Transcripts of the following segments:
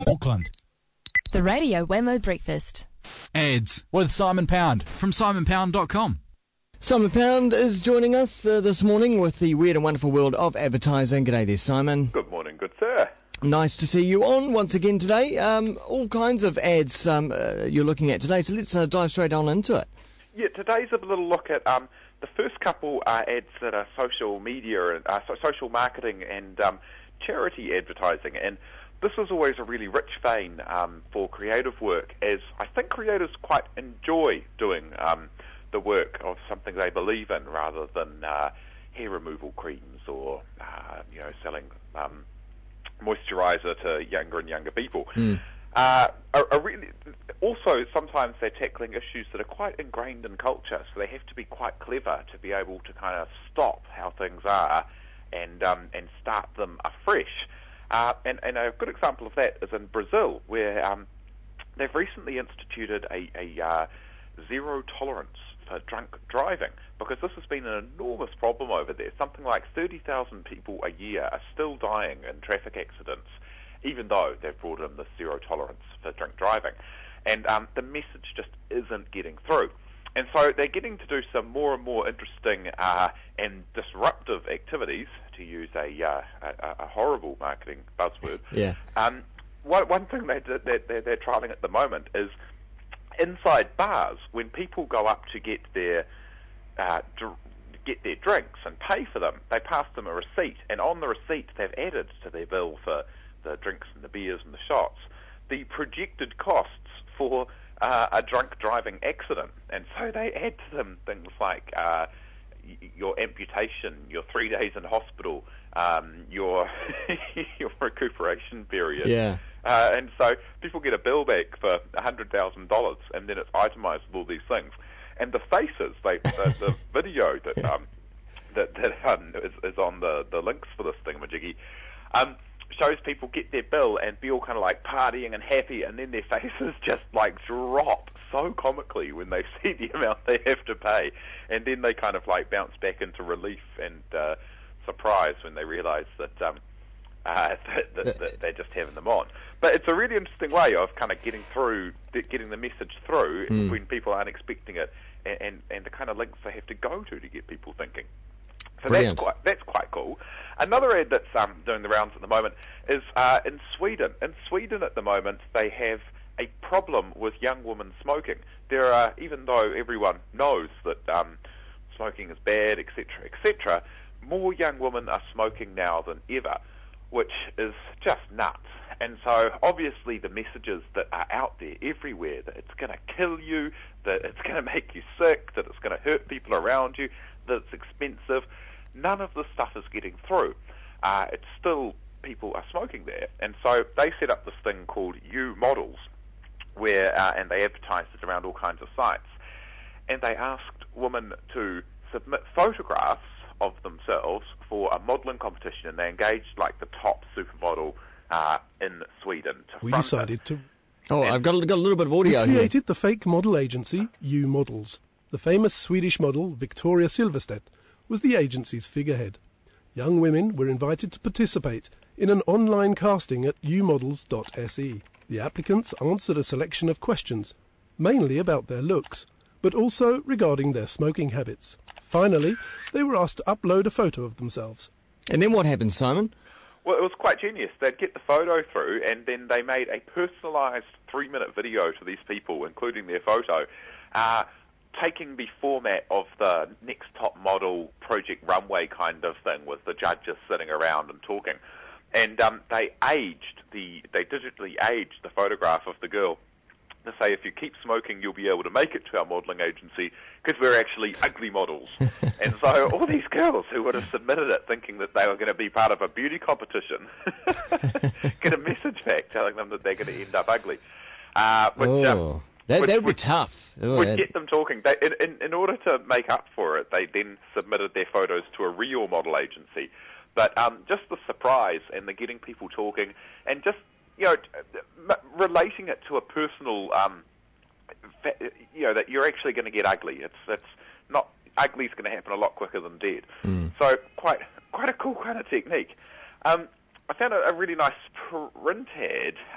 Auckland. The Radio Wammo Breakfast. Ads with Simon Pound from simonpound.com. Simon Pound is joining us this morning with the weird and wonderful world of advertising. G'day there, Simon. Good morning, good sir. Nice to see you on once again today. All kinds of ads you're looking at today, so let's dive straight on into it. Yeah, today's a little look at the first couple are ads that are social media, social marketing and charity advertising. And this is always a really rich vein for creative work, as I think creators quite enjoy doing the work of something they believe in, rather than hair removal creams or selling moisturiser to younger and younger people. Also, sometimes they're tackling issues that are quite ingrained in culture, so they have to be quite clever to be able to kind of stop how things are and start them afresh. And a good example of that is in Brazil, where they've recently instituted a zero tolerance for drunk driving, because this has been an enormous problem over there. Something like 30,000 people a year are still dying in traffic accidents, even though they've brought in this zero tolerance for drink driving. And the message just isn't getting through. And so they're getting to do some more and more interesting and disruptive activities, to use a horrible marketing buzzword. Yeah. One thing they're trialling at the moment is inside bars, when people go up to get their drinks and pay for them, they pass them a receipt, and on the receipt they've added to their bill for the drinks and the beers and the shots the projected costs for a drunk driving accident. And so they add to them things like your amputation, your 3 days in hospital, your recuperation period. Yeah. And so people get a bill back for $100,000, and then it's itemised with all these things. And the faces, the video that is on the links for this thingamajiggy, shows people get their bill and be all kind of like partying and happy, and then their faces just like drop so comically when they see the amount they have to pay, and then they kind of like bounce back into relief and surprise when they realise that they're just having them on. But it's a really interesting way of kind of getting the message through when people aren't expecting it, and the kind of links they have to go to get people thinking. So that's quite cool. Another ad that's doing the rounds at the moment is in Sweden. In Sweden at the moment, they have a problem with young women smoking. There are, even though everyone knows that smoking is bad, etc., more young women are smoking now than ever, which is just nuts. And so obviously the messages that are out there everywhere, that it's going to kill you, that it's going to make you sick, that it's going to hurt people around you, that it's expensive, none of this stuff is getting through. It's still, people are smoking there. And so they set up this thing called You Models, where and they advertised it around all kinds of sites. And they asked women to submit photographs of themselves for a modelling competition, and they engaged like the top supermodel in Sweden to We front decided it. to... Oh, I've got a little bit of audio We here. created the fake model agency, You Models. The famous Swedish model, Victoria Silvstedt, was the agency's figurehead. Young women were invited to participate in an online casting at umodels.se. The applicants answered a selection of questions, mainly about their looks, but also regarding their smoking habits. Finally, they were asked to upload a photo of themselves. And then what happened, Simon? Well, it was quite genius. They'd get the photo through, and then they made a personalised 3-minute video to these people, including their photo, taking the format of the Next Top Model Project Runway kind of thing, with the judges sitting around and talking. And they digitally aged the photograph of the girl to say, if you keep smoking, you'll be able to make it to our modelling agency, because we're actually ugly models. And so all these girls who would have submitted it thinking that they were going to be part of a beauty competition get a message back telling them that they're going to end up ugly. That would be tough. Would get them talking. In order to make up for it, they then submitted their photos to a real model agency. But just the surprise and the getting people talking, and just relating it to a personal, that you're actually going to get ugly. It's not, ugly's going to happen a lot quicker than dead. So quite a cool kind of technique. I found a really nice print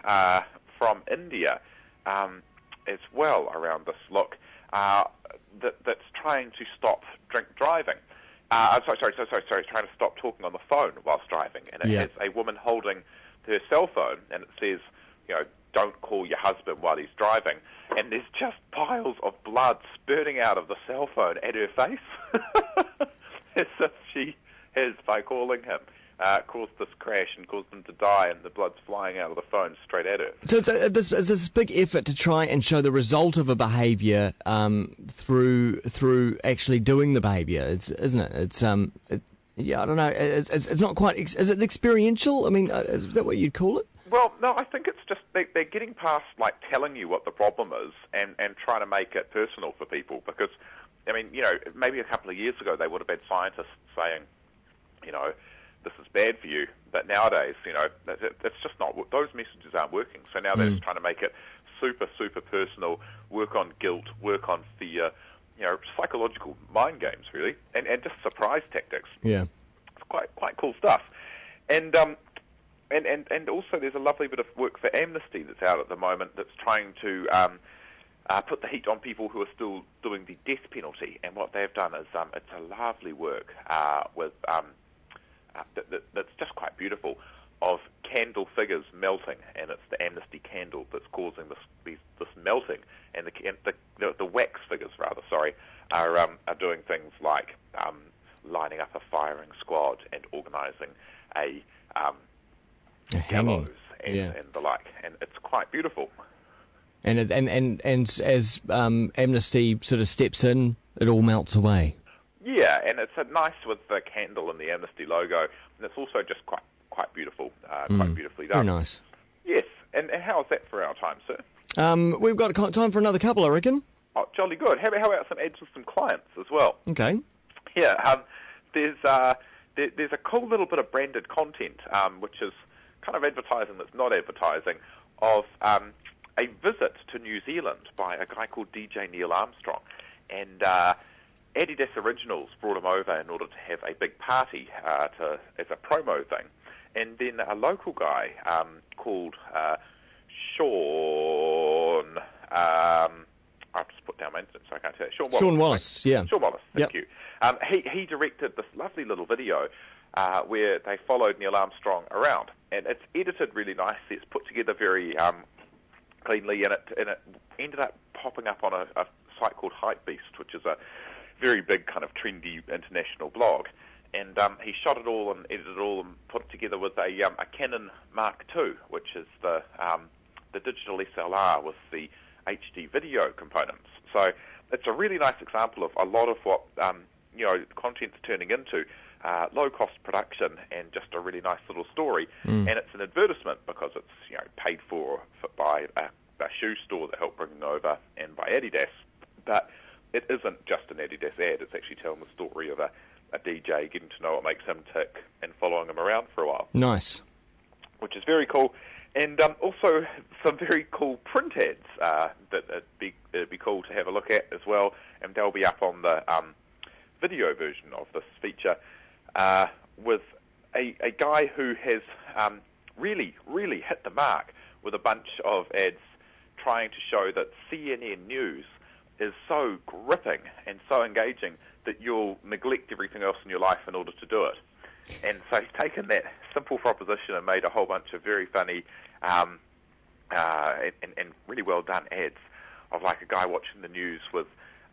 ad from India as well around this look that's trying to stop drink driving. Sorry, trying to stop talking on the phone whilst driving. And it has a woman holding her cell phone, and it says, don't call your husband while he's driving. And there's just piles of blood spurting out of the cell phone at her face, as if she has, by calling him, caused this crash and caused them to die, and the blood's flying out of the phone straight at her. So it's this big effort to try and show the result of a behaviour through actually doing the behaviour, isn't it? It's I don't know. It's not quite. Is it experiential? I mean, is that what you'd call it? Well, no, I think it's just they're getting past like telling you what the problem is and trying to make it personal for people. Because, I mean, maybe a couple of years ago they would have had scientists saying, this is bad for you. But nowadays, it's just not. Those messages aren't working. So now they're just trying to make it super, super personal. Work on guilt. Work on fear. Psychological mind games, really, and just surprise tactics. Yeah, it's quite cool stuff. And also there's a lovely bit of work for Amnesty that's out at the moment that's trying to put the heat on people who are still doing the death penalty. And what they've done is it's a lovely work with that's just quite beautiful, of candle figures melting, and it's the Amnesty candle that's causing this melting, and the wax figures are doing things like lining up a firing squad and organising a gallows and the like, and it's quite beautiful. And as Amnesty sort of steps in, it all melts away. Yeah, and it's nice with the candle and the Amnesty logo, and it's also just quite beautiful, quite beautifully done. Very nice. Yes, and how's that for our time, sir? We've got time for another couple, I reckon. Oh, jolly good. How about some ads with some clients as well? Okay. Yeah, there's a cool little bit of branded content, which is kind of advertising that's not advertising, of a visit to New Zealand by a guy called DJ Neil Armstrong. And Adidas Originals brought him over in order to have a big party as a promo thing. And then a local guy called Sean... I've just put down my instance, so I can't say it. Sean Wallace, yeah. Sean Wallace, thank you. He directed this lovely little video where they followed Neil Armstrong around. And it's edited really nicely. It's put together very cleanly, and it ended up popping up on a site called Hypebeast, which is a very big kind of trendy international blog. And he shot it all and edited it all and put it together with a Canon Mark II, which is the digital SLR with the HD video components. So it's a really nice example of a lot of what content's turning into. Low-cost production and just a really nice little story. And it's an advertisement because it's paid for by a shoe store that helped bring them over and by Adidas. But it isn't just an Adidas ad. It's actually telling the story of a DJ, getting to know what makes him tick and following him around for a while. Nice. Which is very cool. And also some very cool print ads that it'd be cool to have a look at as well. And they'll be up on the video version of this feature with a guy who has really, really hit the mark with a bunch of ads trying to show that CNN News is so gripping and so engaging that you'll neglect everything else in your life in order to do it. And so he's taken that simple proposition and made a whole bunch of very funny and really well done ads of like a guy watching the news with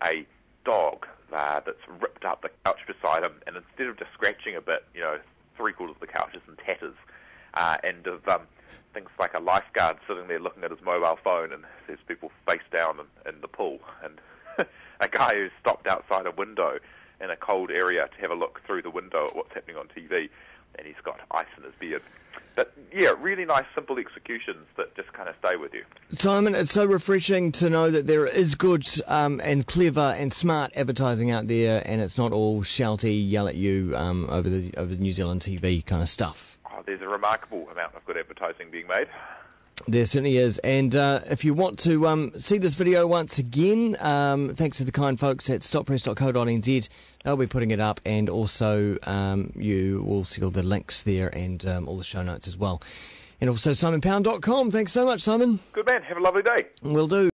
a dog that's ripped up the couch beside him, and instead of just scratching a bit, 3/4 of the couch is in tatters, and of things like a lifeguard sitting there looking at his mobile phone, and there's people face down in the pool, and a guy who's stopped outside a window in a cold area to have a look through the window at what's happening on TV, and he's got ice in his beard. But yeah, really nice, simple executions that just kind of stay with you. Simon, it's so refreshing to know that there is good and clever and smart advertising out there, and it's not all shouty, yell at you over the New Zealand TV kind of stuff. Oh, there's a remarkable amount of good advertising being made. There certainly is. And if you want to see this video once again, thanks to the kind folks at stoppress.co.nz, they'll be putting it up, and also you will see all the links there and all the show notes as well. and also simonpound.com. Thanks so much, Simon. Good man. Have a lovely day. Will do.